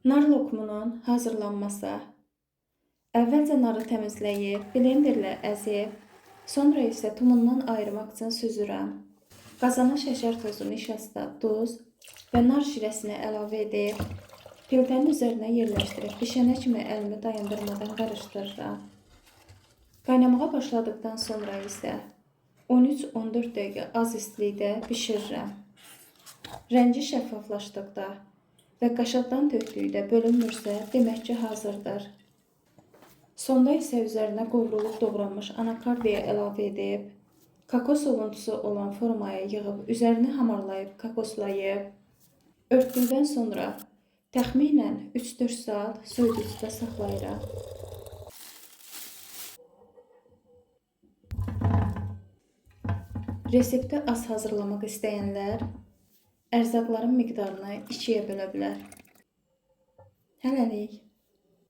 Nar lokumunun hazırlanması. Əvvəlcə narı təmizləyib, blenderlə əzib, sonra isə tumundan ayırmaq üçün süzürəm. Qazana şəkər tozu, nişasta, duz və nar şirəsini əlavə edib, piltənin üzərinə yerləşdirib, bişənə kimi əlimi dayandırmadan qarışdırıram. Qaynamağa başladıqdan sonra isə 13-14 dəqiqə az istilikdə bişirirəm. Rəngi şəffaflaşdıqda və qaşıqdan tökdükdə bölünmürsə, demək ki, hazırdır. Sonda isə üzərinə qovrulub doğranmış anakardiya əlavə edib, kakos ovuntusu olan formaya yığıb, üzərini hamarlayıb, kakoslayıb, örtdükdən sonra təxminən 3-4 saat soyuducuda saxlayıram. Resepti az hazırlamaq istəyənlər ərzaqların miqdarını 2-yə bölə bilər. Hələlik.